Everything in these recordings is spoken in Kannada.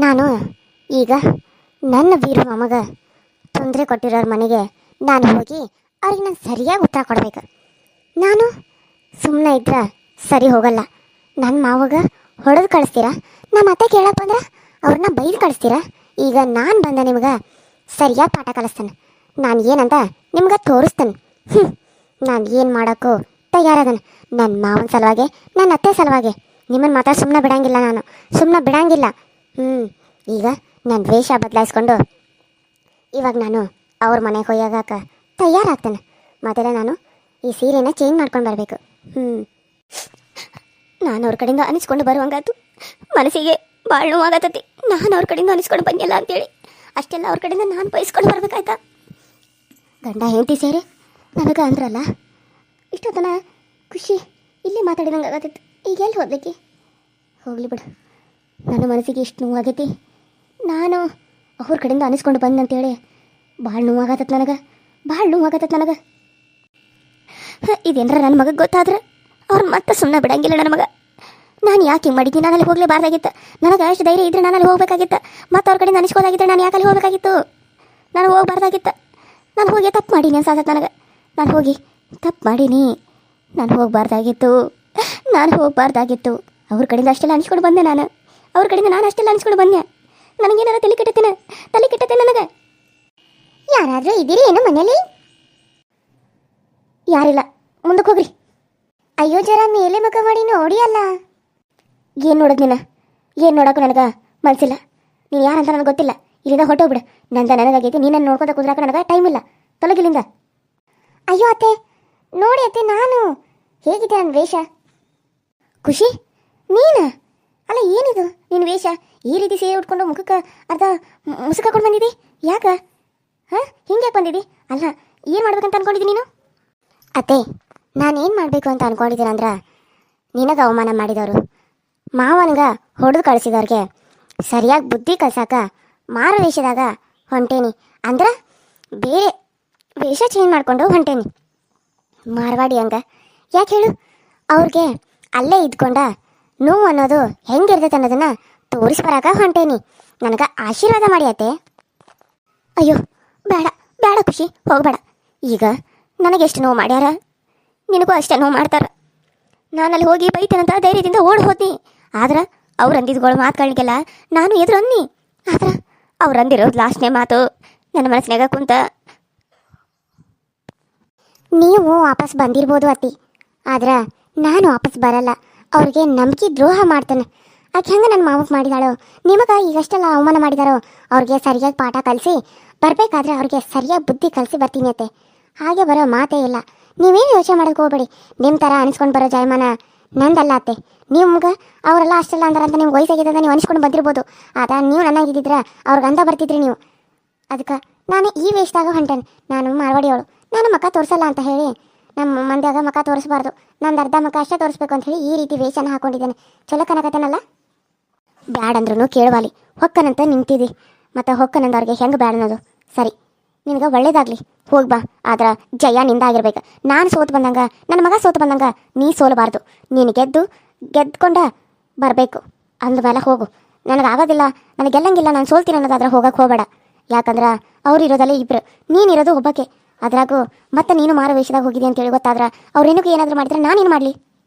ನಾನು ಈಗ ನನ್ನ ವೀರು ಮಾಮಗ ತೊಂದರೆ ಕೊಟ್ಟಿರೋರ ಮನೆಗೆ ನಾನು ಹೋಗಿ ಅವ್ರಿಗೆ ನಾನು ಸರಿಯಾಗಿ ಉತ್ತರ ಕೊಡ್ಬೇಕು. ನಾನು ಸುಮ್ಮನೆ ಇದ್ರೆ ಸರಿ ಹೋಗಲ್ಲ. ನನ್ನ ಮಾವಾಗ ಹೊಡೆದು ಕಳಿಸ್ತೀರಾ, ನಮ್ಮ ಅತ್ತೆ ಕೇಳಕ್ಕೆ ಬಂದ್ರೆ ಅವ್ರನ್ನ ಬೈದು ಕಳಿಸ್ತೀರಾ. ಈಗ ನಾನು ಬಂದ ನಿಮ್ಗೆ ಸರಿಯಾಗಿ ಪಾಠ ಕಲಿಸ್ತೇನೆ. ನಾನು ಏನಂತ ನಿಮ್ಗೆ ತೋರಿಸ್ತೇನೆ. ನಾನು ಏನು ಮಾಡೋಕ್ಕೂ ತಯಾರದನು. ನನ್ನ ಮಾವನ ಸಲುವಾಗಿ, ನನ್ನ ಅತ್ತೆ ಸಲುವಾಗಿ ನಿಮ್ಮನ್ನು ಮಾತ್ರ ಸುಮ್ಮನೆ ಬಿಡಂಗಿಲ್ಲ. ನಾನು ಸುಮ್ಮನೆ ಬಿಡಂಗಿಲ್ಲ. ಈಗ ನನ್ನ ವೇಷ ಬದಲಾಯಿಸ್ಕೊಂಡು ಇವಾಗ ನಾನು ಅವ್ರ ಮನೆಗೆ ಹೋಯಾಗಕ್ಕೆ ತಯಾರಾಗ್ತೇನೆ. ಮೊದಲೇ ನಾನು ಈ ಸೀರೆನ ಚೇಂಜ್ ಮಾಡ್ಕೊಂಡು ಬರಬೇಕು. ನಾನು ಅವ್ರ ಕಡೆಯಿಂದ ಅನಿಸ್ಕೊಂಡು ಬರುವಂಗಾತು. ಮನಸ್ಸಿಗೆ ಭಾಳ ನೋವಾಗತ್ತತಿ. ನಾನು ಅವ್ರ ಕಡೆಯಿಂದ ಅನಿಸ್ಕೊಂಡು ಬಂದಿಲ್ಲ ಅಂತೇಳಿ ಅಷ್ಟೆಲ್ಲ ಅವ್ರ ಕಡೆಯಿಂದ ನಾನು ಬಯಸ್ಕೊಂಡು ಬರ್ಬೇಕಾಯ್ತಾ. ಗಂಡ ಹೆಂಡತಿ ಸೇರಿ ನನಗೆ ಅಂದ್ರಲ್ಲ, ಇಷ್ಟೊತ್ತನ ಖುಷಿ ಇಲ್ಲೇ ಮಾತಾಡಿದಂಗೆ ಆಗತ್ತೈತಿ. ಈಗ ಎಲ್ಲಿ ಹೋಗ್ಲಿಕ್ಕೆ? ಹೋಗ್ಲಿ ಬಿಡು. ನನ್ನ ಮನಸ್ಸಿಗೆ ಇಷ್ಟು ನೋವಾಗೈತಿ. ನಾನು ಅವ್ರ ಕಡೆಯಿಂದ ಅನಿಸ್ಕೊಂಡು ಬಂದಂತೇಳಿ ಭಾಳ ನೋವಾಗತ್ತತ್ ನನಗೆ, ಭಾಳ ನೋವಾಗತ್ತತ್ ನನಗೆ. ಇದೇನಾರ ನನ್ನ ಮಗ ಗೊತ್ತಾದ್ರೆ ಅವ್ರು ಮತ್ತೆ ಸುಮ್ಮನೆ ಬಿಡಂಗಿಲ್ಲ. ನನ್ನ ಮಗ ನಾನು ಯಾಕೆ ಹಿಂಗೆ ಮಾಡಿದ್ದೀನಿ? ನಾನು ಅಲ್ಲಿ ಹೋಗಲೇಬಾರ್ದಾಗಿತ್ತು. ನನಗೆ ಅಷ್ಟು ಧೈರ್ಯ ಇದ್ದರೆ ನಾನು ಅಲ್ಲಿ ಹೋಗ್ಬೇಕಾಗಿತ್ತು. ಮತ್ತು ಅವ್ರ ಕಡೆಯಿಂದ ಅನಿಸ್ಕೋದಾಗಿದ್ದರೆ ನಾನು ಯಾಕೆ ಅಲ್ಲಿ ಹೋಗಬೇಕಾಗಿತ್ತು? ನಾನು ಹೋಗ್ಬಾರ್ದಾಗಿತ್ತು. ನಾನು ಹೋಗಿ ತಪ್ಪು ಮಾಡೀನಿ ಅನ್ಸಾಸತ್ತೆ ನನಗೆ. ನಾನು ಹೋಗಿ ತಪ್ಪು ಮಾಡೀನಿ. ನಾನು ಹೋಗಬಾರ್ದಾಗಿತ್ತು. ಅವ್ರ ಕಡೆಯಿಂದ ಅಷ್ಟೆಲ್ಲ ಅನಿಸ್ಕೊಂಡು ಬಂದೆ. ಅವ್ರ ಕಡೆಯಿಂದ ನಾನು ಅಷ್ಟೆಲ್ಲ ಅನಿಸ್ಕೊಂಡು ಬಂದೆ. ನನಗೇನಾರ ತಲೆ ಕೆಟ್ಟತೇನೆ ನನಗೆ. ಯಾರಾದರೂ ಇದ್ದೀರಿ ಏನು ಮನೇಲಿ? ಯಾರಿಲ್ಲ, ಮುಂದಕ್ಕೆ ಹೋಗ್ರಿ. ಅಯ್ಯೋ, ಜರ ಮೇಲೆ ಮುಖ ಮಾಡಿ ನೋಡಿ ಅಲ್ಲ. ಏನು ನೋಡೋದು ನೀನು? ಏನು ನೋಡೋಕ್ಕೂ ನನಗೆ ಮನಸ್ಸಿಲ್ಲ. ನೀನು ಯಾರಂತ ನನಗೆ ಗೊತ್ತಿಲ್ಲ. ಇಲ್ಲಿಂದ ಹೊಟ್ಟೋಗ್ಬಿಡು. ನನಗಾಗೈತಿ. ನೀನನ್ನು ನೋಡ್ಕೊತ ಕುದ್ರಾಕ ನನಗೆ ಟೈಮ್ ಇಲ್ಲ. ತೊಲಗಿಲ್ಲಿಂದ. ಅಯ್ಯೋ ಅತ್ತೆ, ನೋಡಿ ಅತ್ತೆ, ನಾನು ಹೇಗಿದೆ ನನ್ನ ವೇಷ? ಖುಷಿ, ನೀನು ಅಲ್ಲ, ಏನಿದು ನಿನ್ನ ವೇಷ? ಈ ರೀತಿ ಸೀರೆ ಉಟ್ಕೊಂಡು ಮುಖಕ್ಕೆ ಅರ್ಧ ಮುಸುಕಾಕೊಂಡು ಬಂದಿದ್ದಿ ಯಾಕೆ? ಹಿಂಗೆ ಬಂದಿದ್ದಿ? ಅಲ್ಲ, ಏನು ಮಾಡ್ಬೇಕಂತ ಅನ್ಕೊಂಡಿದ್ದಿ ನೀನು? ಅತ್ತೆ, ನಾನೇನು ಮಾಡಬೇಕು ಅಂತ ಅಂದ್ಕೊಂಡಿದ್ದೀನಂದ್ರೆ, ನಿನಗೆ ಅವಮಾನ ಮಾಡಿದವರು, ಮಾವನಿಗೆ ಹೊಡೆದು ಕಳಿಸಿದವ್ರಿಗೆ ಸರಿಯಾಗಿ ಬುದ್ಧಿ ಕಲ್ಸಾಕ ಮಾರು ವೇಷದಾಗ ಹೊಂಟೇನಿ. ಅಂದ್ರೆ ಬೇರೆ ವೇಷ ಚೇಂಜ್ ಮಾಡಿಕೊಂಡು ಹೊಂಟೇನಿ. ಮಾರ್ವಾಡಿ ಹಂಗೆ ಯಾಕೆ ಹೇಳು? ಅವ್ರಿಗೆ ಅಲ್ಲೇ ಇದ್ಕೊಂಡ ನೋವು ಅನ್ನೋದು ಹೆಂಗಿರ್ತೈತೆ ಅನ್ನೋದನ್ನು ತೋರಿಸ್ಬರಾಕ ಹೊಂಟೇನಿ. ನನಗೆ ಆಶೀರ್ವಾದ ಮಾಡಿ ಅತ್ತೆ. ಅಯ್ಯೋ, ಬೇಡ ಬೇಡ ಖುಷಿ, ಹೋಗಬೇಡ. ಈಗ ನನಗೆಷ್ಟು ನೋವು ಮಾಡ್ಯಾರ, ನಿನಗೂ ಅಷ್ಟೇ ನೋವು ಮಾಡ್ತಾರೆ. ನಾನಲ್ಲಿ ಹೋಗಿ ಬೈತೇನಂತ ಧೈರ್ಯದಿಂದ ಓಡಿ ಹೋದ್ನಿ. ಆದ್ರೆ ಅವ್ರು ಅಂದಿದ್ಗಳು ಮಾತುಗಳಿಗೆಲ್ಲ ನಾನು ಎದುರು ಅನ್ನಿ. ಆದ್ರೆ ಅವ್ರು ಅಂದಿರೋದು ಲಾಸ್ಟ್ನೇ ಮಾತು ನನ್ನ ಮನಸ್ಸಿನಾಗ ಕುಂತ. ನೀವು ವಾಪಸ್ ಬಂದಿರ್ಬೋದು ಅತ್ತಿ, ಆದ್ರೆ ನಾನು ವಾಪಸ್ ಬರಲ್ಲ. ಅವ್ರಿಗೆ ನಂಬಿಕೆ ದ್ರೋಹ ಮಾಡ್ತೇನೆ. ಆಕೆ ಹೆಂಗೆ ನನ್ನ ಮಾವಕ್ಕೆ ಮಾಡಿದಾಳೋ, ನಿಮಗೆ ಈಗಷ್ಟೆಲ್ಲ ಅವಮಾನ ಮಾಡಿದಾರೋ ಅವ್ರಿಗೆ ಸರಿಯಾಗಿ ಪಾಠ ಕಲಿಸಿ ಬರಬೇಕಾದ್ರೆ ಅವ್ರಿಗೆ ಸರಿಯಾಗಿ ಬುದ್ಧಿ ಕಲಿಸಿ ಬರ್ತೀನಿ ಅತ್ತೆ. ಹಾಗೆ ಬರೋ ಮಾತೇ ಇಲ್ಲ. ನೀವೇನು ಯೋಚನೆ ಮಾಡೋಕ್ಕೆ ಹೋಗ್ಬೇಡಿ. ನಿಮ್ಮ ಥರ ಅನಿಸ್ಕೊಂಡು ಬರೋ ಜಯಮಾನ ನಂದಲ್ಲ ಅತ್ತೆ. ನಿಮ್ಗೆ ಅವರೆಲ್ಲ ಅಷ್ಟೆಲ್ಲ ಅಂದಾರಂತ ನಿಮ್ಗೆ ವಯಸ್ಸಾಗಿದ್ದ ನೀವು ಅನಿಸ್ಕೊಂಡು ಬಂದಿರ್ಬೋದು. ಆದ್ರೆ ನೀವು ನನ್ನಾಗಿದ್ದಿದ್ರೆ ಅವ್ರಿಗೆ ಅಂದ ಬರ್ತಿದ್ರಿ ನೀವು. ಅದಕ್ಕೆ ನಾನು ಈ ವೇಷದಾಗ ಹೊಂಟೇನೆ. ನಾನು ಮಾರ್ವಾಡಿಯವಳು. ನಾನು ಮಕ್ಕ ತೋರಿಸಲ್ಲ ಅಂತ ಹೇಳಿ ನಮ್ಮ ಮಂದ್ಯಾಗ ಮಕ್ಕ ತೋರಿಸ್ಬಾರ್ದು. ನಂದು ಅರ್ಧ ಮಕ್ಕ ಅಷ್ಟೇ ತೋರಿಸ್ಬೇಕು ಅಂತ ಹೇಳಿ ಈ ರೀತಿ ವೇಷನ ಹಾಕೊಂಡಿದ್ದೇನೆ. ಚಲೋ ಕನಕತ್ತೇನಲ್ಲ? ಬ್ಯಾಡಂದ್ರೂ ಕೇಳುವಾಲಿ ಹೊಕ್ಕನಂತ ನಿಂತಿದ್ದಿ. ಮತ್ತು ಹೊಕ್ಕನಂದವ್ರಿಗೆ ಹೆಂಗೆ ಬ್ಯಾಡ ಅನ್ನೋದು? ಸರಿ, ನಿನಗೆ ಒಳ್ಳೇದಾಗಲಿ, ಹೋಗ್ಬಾ. ಆದ್ರೆ ಜಯ ನಿಂದಾಗಿರ್ಬೇಕು. ನಾನು ಸೋತು ಬಂದಂಗೆ, ನನ್ನ ಮಗ ಸೋತು ಬಂದಂಗೆ ನೀ ಸೋಲಬಾರ್ದು. ನೀನು ಗೆದ್ಕೊಂಡ ಬರಬೇಕು. ಅಂದಮೇಲೆ ಹೋಗು. ನನಗಾಗೋದಿಲ್ಲ, ನನಗೆ ಗೆಲ್ಲಂಗಿಲ್ಲ, ನಾನು ಸೋಲ್ತೀನಿ ಅನ್ನೋದಾದ್ರೆ ಹೋಗಕ್ಕೆ ಹೋಗಬೇಡ. ಯಾಕಂದ್ರೆ ಅವ್ರು ಇರೋದಲ್ಲೇ ಇಬ್ಬರು, ನೀನಿರೋದು ಒಬ್ಬಕ್ಕೆ. ಅದ್ರಾಗೂ ಮತ್ತೆ ನೀನು ಮಾರು ವೇಷದಾಗ ಹೋಗಿದ್ದೆ ಅಂತೇಳಿ ಗೊತ್ತಾದ್ರೆ ಅವ್ರೇನಕ್ಕೆ ಏನಾದರೂ ಮಾಡಿದ್ರೆ ನಾನೇನು ಮಾಡಲಿ?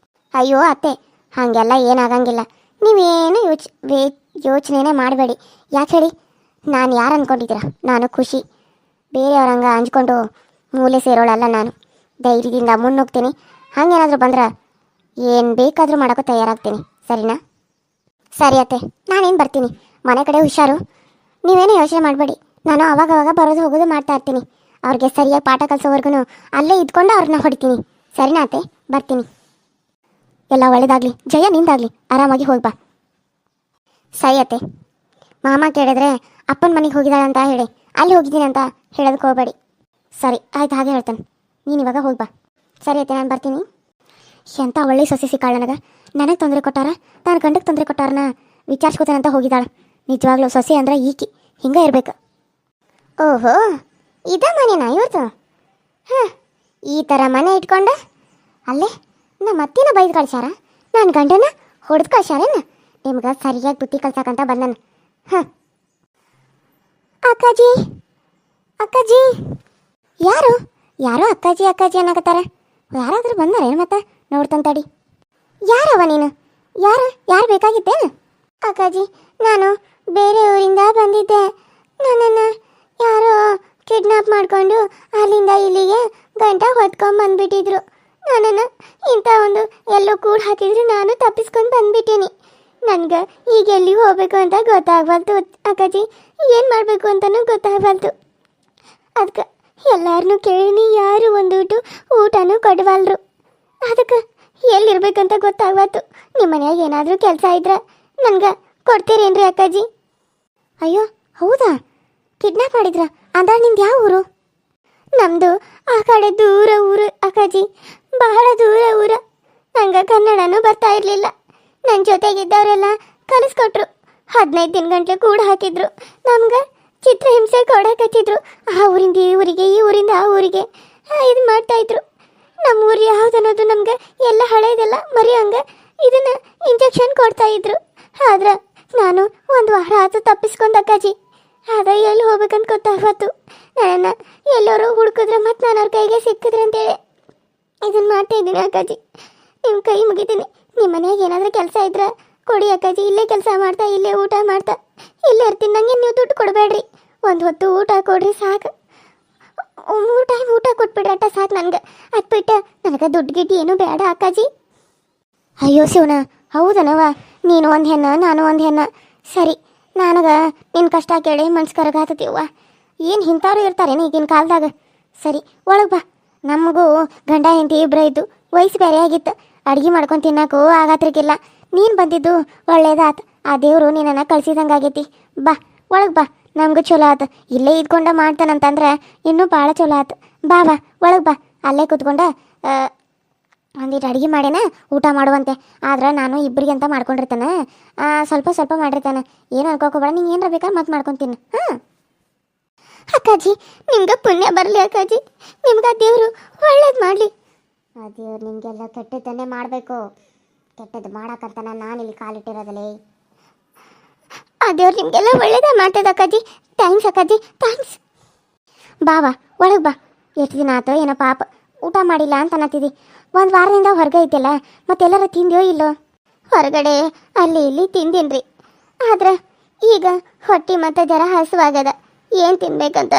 ಅಯ್ಯೋ ಅತ್ತೆ, ಹಾಗೆಲ್ಲ ಏನಾಗಂಗಿಲ್ಲ. ನೀವೇನು ಯೋಚನೆನೇ ಮಾಡಬೇಡಿ. ಯಾಕೆ ಹೇಳಿ? ನಾನು ಯಾರು ಅಂದ್ಕೊಂಡಿದ್ದೀರ? ನಾನು ಖುಷಿ. ಬೇರೆಯವ್ರಂಗೆ ಹಂಚ್ಕೊಂಡು ಮೂಲೆ ಸೇರೋಳಲ್ಲ ನಾನು. ಧೈರ್ಯದಿಂದ ಮುನ್ನೋಗ್ತೀನಿ. ಹಂಗೇನಾದರೂ ಬಂದ್ರೆ ಏನು ಬೇಕಾದರೂ ಮಾಡೋಕ್ಕೂ ತಯಾರಾಗ್ತೀನಿ. ಸರಿನಾ? ಸರಿ ಅತ್ತೆ, ನಾನೇನು ಬರ್ತೀನಿ. ಮನೆ ಕಡೆ ಹುಷಾರು. ನೀವೇನು ಯೋಚನೆ ಮಾಡಬೇಡಿ. ನಾನು ಅವಾಗವಾಗ ಬರೋದು ಹೋಗೋದು ಮಾಡ್ತಾ ಇರ್ತೀನಿ. ಅವ್ರಿಗೆ ಸರಿಯಾಗಿ ಪಾಠ ಕಲಿಸೋವರೆಗೂ ಅಲ್ಲೇ ಇದ್ಕೊಂಡು ಅವ್ರನ್ನ ಹೊಡಿತೀನಿ. ಸರಿನಾ ಅತ್ತೆ? ಬರ್ತೀನಿ. ಎಲ್ಲ ಒಳ್ಳೇದಾಗಲಿ. ಜಯ ನಿಂದಾಗಲಿ. ಆರಾಮಾಗಿ ಹೋಗ್ಬಾ. ಸರಿ ಅತ್ತೆ. ಮಾಮ ಕೇಳಿದ್ರೆ ಅಪ್ಪನ ಮನೆಗೆ ಹೋಗಿದ್ದಾಳೆ ಅಂತ ಹೇಳಿ, ಅಲ್ಲಿ ಹೋಗಿದ್ದೀನಿ ಅಂತ ಹೇಳೋದಕ್ಕೆ ಹೋಗಬೇಡಿ. ಸರಿ ಆಯ್ತು, ಹಾಗೆ ಹೇಳ್ತಾನೆ. ನೀನು ಇವಾಗ ಹೋಗ್ಬಾ. ಸರಿ ಅತ್ತೆ, ನಾನು ಬರ್ತೀನಿ. ಎಂಥ ಒಳ್ಳೆ ಸೊಸೆ ಸಿಕ್ಕಾಳ ನನಗೆ ತೊಂದರೆ ಕೊಟ್ಟಾರ, ನಾನು ಗಂಡಕ್ಕೆ ತೊಂದರೆ ಕೊಟ್ಟಾರನ ವಿಚಾರಿಸ್ಕೋತಾನಂತ ಹೋಗಿದ್ದಾಳೆ. ನಿಜವಾಗ್ಲೂ ಸೊಸೆ ಅಂದ್ರೆ ಈಕಿ ಹಿಂಗೆ ಇರಬೇಕು. ಓಹೋ, ಇದ ಮನೆನಾ ಇವ್ರದ್ದು? ಈ ಥರ ಮನೆ ಇಟ್ಕೊಂಡ ಅಲ್ಲೇ ನಮ್ಮ ಅತ್ತಿನ ಬೈದು ಕಳ್ಸ್ಯಾರ, ನನ್ನ ಗಂಡನ ಹೊಡೆದು ಕಳ್ಸ್ಯಾರೇನು? ನಿಮ್ಗೆ ಸರಿಯಾಗಿ ಬುದ್ಧಿ ಕಲ್ಸಕ್ಕಂತ ಬಂದನು. ಹಾಂ. ಅಕ್ಕಾಜಿ, ಅಕ್ಕಾಜಿ, ಯಾರು ಯಾರೋ ಅಕ್ಕಾಜಿ ಅಕ್ಕಾಜಿ ಅನ್ನಕತ್ತಾರ. ಯಾರಾದ್ರೂ ಬಂದಾರೇನು ಮತ್ತೆ? ನೋಡ್ತಾನೆ ತಡಿ. ಯಾರವ ನೀನು? ಯಾರು ಬೇಕಾಗಿತ್ತೇನು? ಅಕ್ಕಾಜಿ, ನಾನು ಬೇರೆ ಊರಿಂದ ಬಂದಿದ್ದೆ. ನನ್ನನ್ನು ಯಾರೋ ಕಿಡ್ನಾಪ್ ಮಾಡಿಕೊಂಡು ಅಲ್ಲಿಂದ ಇಲ್ಲಿಗೆ ಗಂಟ ಹೊತ್ಕೊಂಡು ಬಂದ್ಬಿಟ್ಟಿದ್ರು. ನನ್ನನ್ನು ಇಂಥ ಒಂದು ಎಲ್ಲೋ ಕೂಡ ಹಾಕಿದ್ರು, ನಾನು ತಪ್ಪಿಸ್ಕೊಂಡು ಬಂದ್ಬಿಟ್ಟೀನಿ. ನನಗೆ ಈಗ ಎಲ್ಲಿಗೆ ಹೋಗಬೇಕು ಅಂತ ಗೊತ್ತಾಗಬಾರ್ದು ಅಕ್ಕಾಜಿ. ಏನು ಮಾಡಬೇಕು ಅಂತಲೂ ಗೊತ್ತಾಗಬಾರ್ದು. ಅದಕ್ಕೆ ಎಲ್ಲರನ್ನೂ ಕೇಳಿನಿ, ಯಾರು ಒಂದು ಊಟನೂ ಕೊಡವಲ್ರು. ಅದಕ್ಕೆ ಎಲ್ಲಿರ್ಬೇಕಂತ ಗೊತ್ತಾಗಬಾರ್ದು. ನಿಮ್ಮ ಮನ್ಯಾಗ ಏನಾದರೂ ಕೆಲಸ ಇದ್ರೆ ನನಗೆ ಕೊಡ್ತೀರೇನ್ರಿ ಅಕ್ಕಾಜಿ? ಅಯ್ಯೋ ಹೌದಾ, ಕಿಡ್ನಾಪ್ ಮಾಡಿದ್ರ? ಅಂದ್ರೆ ನಿಮ್ದು ಯಾವ ಊರು? ನಮ್ಮದು ಆ ಕಡೆ ದೂರ ಊರು ಅಕ್ಕಾಜಿ, ಬಹಳ ದೂರ ಊರು. ನಂಗೆ ಕನ್ನಡನೂ ಬರ್ತಾ ಇರಲಿಲ್ಲ. ನನ್ನ ಜೊತೆಗಿದ್ದವರೆಲ್ಲ ಕಲಿಸ್ಕೊಟ್ರು. 15 ದಿನ ಗಂಟೆ ಕೂಡ ಹಾಕಿದ್ರು. ನಮ್ಗೆ ಚಿತ್ರಹಿಂಸೆ ಕೊಡಕತ್ತಿದ್ರು. ಆ ಊರಿಂದ ಈ ಊರಿಗೆ, ಈ ಊರಿಂದ ಆ ಊರಿಗೆ ಇದು ಮಾಡ್ತಾಯಿದ್ರು. ನಮ್ಮ ಊರು ಯಾವುದನ್ನೋದು ನಮ್ಗೆ ಎಲ್ಲ ಹಳೇದೆಲ್ಲ ಮರೆಯೋಂಗೆ ಇದನ್ನು ಇಂಜೆಕ್ಷನ್ ಕೊಡ್ತಾಯಿದ್ರು. ಆದ್ರೆ ನಾನು 1 ವಾರ ಆಯ್ತು ತಪ್ಪಿಸ್ಕೊಂಡು ಅಕ್ಕಾಜಿ. ಆದ್ರೆ ಎಲ್ಲಿ ಹೋಗ್ಬೇಕಂತ ಗೊತ್ತಾಗತ್ತು. ನನ್ನನ್ನು ಎಲ್ಲರೂ ಹುಡುಕಿದ್ರೆ ಮತ್ತು ನಾನು ಅವ್ರ ಕೈಗೆ ಸಿಕ್ಕಿದ್ರೆ ಅಂತೇಳಿ ಇದನ್ನು ಮಾಡ್ತಾ ಇದ್ದೀನಿ ಅಕ್ಕಾಜಿ. ನಿಮ್ಮ ಕೈ ಮುಗಿತೀನಿ. ನಿಮ್ಮ ಮನೆಯಾಗ ಏನಾದರೂ ಕೆಲಸ ಇದ್ರೆ ಕೊಡಿ ಅಕ್ಕಾಜಿ. ಇಲ್ಲೇ ಕೆಲಸ ಮಾಡ್ತಾ, ಇಲ್ಲೇ ಊಟ ಮಾಡ್ತಾ ಇಲ್ಲೇ ಇರ್ತೀನಿ. ನನಗೆ ನೀವು ದುಡ್ಡು ಕೊಡಬೇಡ್ರಿ. 1 ಹೊತ್ತು ಊಟ ಕೊಡ್ರಿ ಸಾಕು. 3 ಟೈಮ್ ಊಟ ಕೊಟ್ಬಿಡ್ರಿ ಅಟ್ಟ ಸಾಕು ನನಗೆ. ಅದು ಬಿಟ್ಟು ನನಗೆ ದುಡ್ಡು ಗಿಡ್ಡು ಏನೂ ಬೇಡ ಅಕ್ಕಾಜಿ. ಅಯ್ಯೋ ಶಿವನ, ಹೌದನವ? ನೀನು ಒಂದು ಹೆಣ್ಣು, ನಾನು ಒಂದು ಹೆಣ್ಣು. ಸರಿ, ನನಗೆ ನಿನ್ನ ಕಷ್ಟ ಕೇಳಿ ಮನ್ಸು ಕರಗಾತತಿವ್ವ. ಏನು ಇಂಥವ್ರು ಇರ್ತಾರೇನು ಈಗಿನ ಕಾಲದಾಗ? ಸರಿ, ಒಳಗೆ ಬಾ. ನಮಗೂ ಗಂಡ ಹೆಂಡತಿ ಇಬ್ಬರ ಇದ್ದು, ವಯಸ್ಸು ಬೇರೆ ಆಗಿತ್ತು. ಅಡುಗೆ ಮಾಡ್ಕೊಂಡು ತಿನ್ನೋಕ್ಕೂ ಆಗತ್ತಿರ್ಕಿಲ್ಲ. ನೀನು ಬಂದಿದ್ದು ಒಳ್ಳೇದಾತು. ಆ ದೇವರು ನಿನ್ನನ್ನು ಕಳ್ಸಿದಂಗೆ ಆಗೈತಿ. ಬಾ ಒಳಗೆ ಬಾ, ನಮಗೂ ಚಲೋ ಆತು. ಇಲ್ಲೇ ಇದ್ಕೊಂಡ ಮಾಡ್ತಾನಂತಂದ್ರೆ ಇನ್ನೂ ಭಾಳ ಚಲೋ ಆತು. ಬಾ ಬಾ ಒಳಗೆ ಬಾ. ಅಲ್ಲೇ ಕೂತ್ಕೊಂಡ ಒಂದಿಟ್ಟು ಅಡುಗೆ ಮಾಡೇನ ಊಟ ಮಾಡುವಂತೆ. ಆದ್ರೆ ನಾನು ಇಬ್ಬರಿಗೆ ಅಂತ ಮಾಡ್ಕೊಂಡಿರ್ತಾನೆ. ಸ್ವಲ್ಪ ಸ್ವಲ್ಪ ಮಾಡಿರ್ತಾನೆ. ಏನು ಅನ್ಕೋಕೋಬೇಡ. ನೀನು ಏನಾರ ಬೇಕಾದ್ರೆ ಮತ್ತೆ ಮಾಡ್ಕೊತೀನಿ. ಹಾಂ ಅಕ್ಕಾಜಿ, ನಿಮ್ಗೆ ಪುಣ್ಯ ಬರಲಿ ಅಕ್ಕಾಜಿ. ನಿಮ್ಗೆ ಆ ದೇವರು ಒಳ್ಳೇದು ಮಾಡಲಿ. ಆ ದೇವ್ರು ನಿಮಗೆಲ್ಲ ಕೆಟ್ಟದ್ದನ್ನೇ ಮಾಡಬೇಕು. ಕೆಟ್ಟದ್ದು ಮಾಡಕ್ಕಂತಾನೆ ನಾನು ಇಲ್ಲಿ ಕಾಲಿಟ್ಟಿರೋದಲ್ಲೇ. ಆ ದೇವ್ರು ನಿಮಗೆಲ್ಲ ಒಳ್ಳೇದೇ ಮಾಡ್ತದೆ ಅಕ್ಕಾಜಿ. Thanks ಅಕ್ಕಾಜಿ, thanks. ಬಾವಾ ಒಳಗೆ ಬಾ. ಎಷ್ಟು ದಿನ ಆಯ್ತು ಏನೋ ಪಾಪ ಊಟ ಮಾಡಿಲ್ಲ ಅಂತ ಅನ್ನತ್ತಿದ್ದಿ. 1 ವಾರದಿಂದ ಹೊರಗೆ ಐತಿಲ್ಲ, ಮತ್ತೆಲ್ಲರ ತಿಂದ್ಯೋ ಇಲ್ಲೋ? ಹೊರಗಡೆ ಅಲ್ಲಿ ಇಲ್ಲಿ ತಿಂದೀನ್ರಿ. ಆದ್ರೆ ಈಗ ಹೊಟ್ಟೆ ಮತ್ತೆ ಜರ ಹಸುವಾಗದ. ಏನು ತಿನ್ಬೇಕಂತ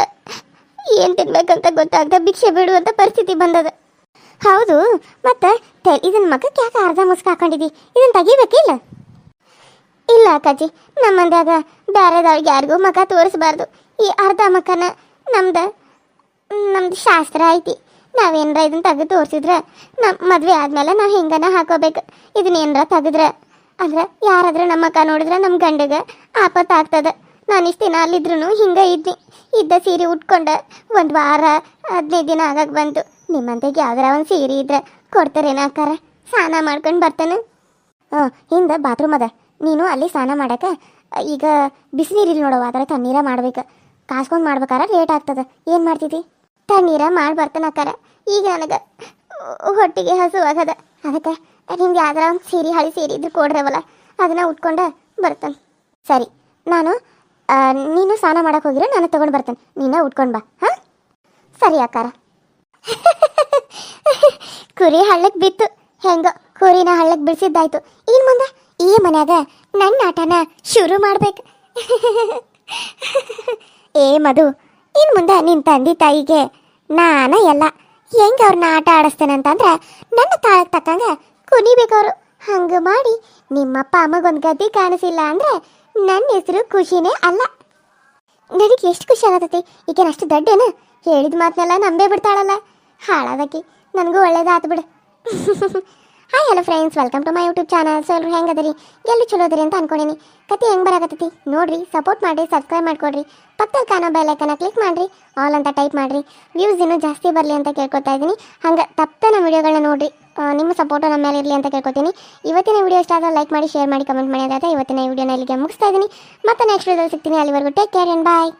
ಗೊತ್ತಾಗ್ದ ಭಿಕ್ಷೆ ಬಿಡುವಂಥ ಪರಿಸ್ಥಿತಿ ಬಂದದ. ಹೌದು, ಮತ್ತೆ ಇದನ್ನ ಮಖಕ್ಕೆ ಯಾಕೆ ಅರ್ಧ ಮುಸ್ಕ ಹಾಕೊಂಡಿದ್ದಿ? ಇದನ್ನು ತೆಗಿಬೇಕಿಲ್ಲ? ಇಲ್ಲ ಅಕ್ಕಾಜಿ, ನಮ್ಮ ಮಂದ್ಯಾಗ ಬೇರೆದವ್ರಿಗೆ ಯಾರಿಗೂ ಮಖ ತೋರಿಸ್ಬಾರ್ದು. ಈ ಅರ್ಧ ಮಖನ ನಮ್ದು ಶಾಸ್ತ್ರ ಐತಿ. ನಾವೇನರ ಇದನ್ನ ತೆಗೆದು ತೋರಿಸಿದ್ರೆ ನಮ್ಮ ಮದುವೆ ಆದಮೇಲೆ ನಾವು ಹಿಂಗನ ಹಾಕೋಬೇಕು. ಇದನ್ನೇನರ ತೆಗೆದ್ರೆ ಅಂದ್ರೆ ಯಾರಾದ್ರೂ ನಮ್ಮ ಮಖ ನೋಡಿದ್ರೆ ನಮ್ಮ ಗಂಡಗೆ ಆಪತ್ತಾಗ್ತದೆ. ನಾನು ಇಷ್ಟು ದಿನ ಅಲ್ಲಿದ್ರು ಹಿಂಗೆ ಇದ್ದ ಸೀರೆ ಉಟ್ಕೊಂಡು 1 ವಾರ 15 ದಿನ ಆಗಕ್ಕೆ ಬಂತು. ನಿಮ್ಮಂತೆಗೆ ಯಾವ್ದಾರ ಒಂದು ಸೀರೆ ಇದ್ರೆ ಕೊಡ್ತಾರೇನ ಅಕ್ಕಾರ? ಸ್ನಾನ ಮಾಡ್ಕೊಂಡು ಬರ್ತಾನೆ. ಹಿಂದೆ ಬಾತ್ರೂಮ್ ಅದ, ನೀನು ಅಲ್ಲಿ ಸ್ನಾನ ಮಾಡೋಕೆ ಈಗ ಬಿಸಿನೀರಿಲ್ಲ ನೋಡವ, ಅದರ ತಣ್ಣೀರ ಮಾಡ್ಬೇಕು. ಕಾಸ್ಕೊಂಡು ಮಾಡ್ಬೇಕಾರ ಲೇಟ್ ಆಗ್ತದೆ. ಏನು ಮಾಡ್ತಿದ್ದಿ? ತಣ್ಣೀರ ಮಾಡಿ ಬರ್ತಾನೆ ಅಕ್ಕಾರ. ಈಗ ನನಗೆ ಹೊಟ್ಟಿಗೆ ಹಸುವಾಗದ. ಅದಕ್ಕೆ ನಿಮ್ಗೆ ಯಾವ್ದಾರ ಒಂದು ಸೀರೆ, ಹಳಿ ಸೀರೆ ಇದ್ರೆ ಕೊಡ್ರವಲ್ಲ, ಅದನ್ನು ಉಟ್ಕೊಂಡು ಬರ್ತಾನೆ. ಸರಿ, ನೀನು ಸ್ನಾನ ಮಾಡೋಕೆ ಹೋಗಿರೋ, ನಾನು ತೊಗೊಂಡು ಬರ್ತೇನೆ. ನೀನು ಉಟ್ಕೊಂಡು ಬಾ. ಹಾಂ ಸರಿ ಅಕ್ಕಾರ. ಕುರಿ ಹಳ್ಳಕ್ಕೆ ಬಿತ್ತು. ಹೆಂಗೋ ಕುರಿನ ಹಳ್ಳಕ್ಕೆ ಬಿಡಿಸಿದ್ದಾಯ್ತು. ಇನ್ನು ಮುಂದೆ ಈ ಮನ್ಯಾಗ ನನ್ನ ಆಟನ ಶುರು ಮಾಡ್ಬೇಕು. ಏ ಮಧು, ಇನ್ನು ಮುಂದೆ ನಿನ್ನ ತಂದೆ ತಾಯಿಗೆ ನಾನು ಎಲ್ಲ ಹೆಂಗೆ ಅವ್ರನ್ನ ಆಟ ಆಡಿಸ್ತೇನೆ ಅಂತಂದ್ರೆ ನನ್ನ ತಾಳಕ್ಕೆ ತಕ್ಕಂಗೆ ಕುಣಿಬೇಕವರು. ಹಂಗೆ ಮಾಡಿ ನಿಮ್ಮಪ್ಪ ಅಮ್ಮಗೊಂದು ಗದ್ದೆ ಕಾಣಿಸಿಲ್ಲ ಅಂದರೆ ನನ್ನ ಹೆಸರು ಖುಷಿನೇ ಅಲ್ಲ. ನನಗೆ ಎಷ್ಟು ಖುಷಿ ಆಗತೈತಿ. ಈಗೇನು ಅಷ್ಟು ದೊಡ್ಡೇನು? ಹೇಳಿದ ಮಾತನ್ನೆಲ್ಲ ನಂಬೇ ಬಿಡ್ತಾಳಲ್ಲ. ಹಾಳಾದಕ್ಕಿ ನನಗೂ ಒಳ್ಳೇದಾತು ಬಿಡು. Hi hello friends, welcome to my YouTube channel. So ಎಲ್ಲರೂ ಹೆಂಗೆ ಅದರಿ? ಎಲ್ಲರೂ ಚಲೋ ಅದರಿ ಅಂತ ಅನ್ಕೊಂಡೀನಿ. ಕತೆ ಹೆಂಗೆ ಬರಾಕತ್ತೈತಿ ನೋಡಿರಿ, ಸಪೋರ್ಟ್ ಮಾಡಿರಿ, ಸಬ್ಸ್ಕ್ರೈಬ್ ಮಾಡ್ಕೊಡ್ರಿ, ಪಕ್ಕದಲ್ಲಿ ಕಾಣೋ ಬೆಲ್ ಐಕನ್ನ ಕ್ಲಿಕ್ ಮಾಡಿರಿ, ಆಲ್ ಅಂತ ಟೈಪ್ ಮಾಡಿರಿ. ವ್ಯೂಸ್ ಇನ್ನೂ ಜಾಸ್ತಿ ಬರಲಿ ಅಂತ ಕೇಳ್ಕೊತಾ ಇದ್ದೀನಿ. ಹಂಗೆ ತಪ್ಪದೆ ನಮ್ಮ ವಿಡಿಯೋಗಳನ್ನ ನೋಡಿರಿ. ನಿಮ್ಮ ಸಪೋರ್ಟು ನಮ್ಮ ಮೇಲೆ ಇರಲಿ ಅಂತ ಕೇಳ್ಕೊತೀನಿ. ಇವತ್ತಿನ ವಿಡಿಯೋ ಇಷ್ಟ ಆದರೆ ಲೈಕ್ ಮಾಡಿ, ಶೇರ್ ಮಾಡಿ, ಕಮೆಂಟ್ ಮಾಡಿ. ಇವತ್ತಿನ ಈ ವಿಡಿಯೋನ ಇಲ್ಲಿಗೆ ಮುಗಿಸ್ತಾ ಇದ್ದೀನಿ. ಮತ್ತೆ ನೆಕ್ಸ್ಟ್ ವಿಡಿಯೋದಲ್ಲಿ ಸಿಗ್ತೀನಿ. ಅಲ್ಲಿವರೆಗೂ ಟೇಕ್ ಕೇರ್ ಆ್ಯಂಡ್ ಬಾಯ್.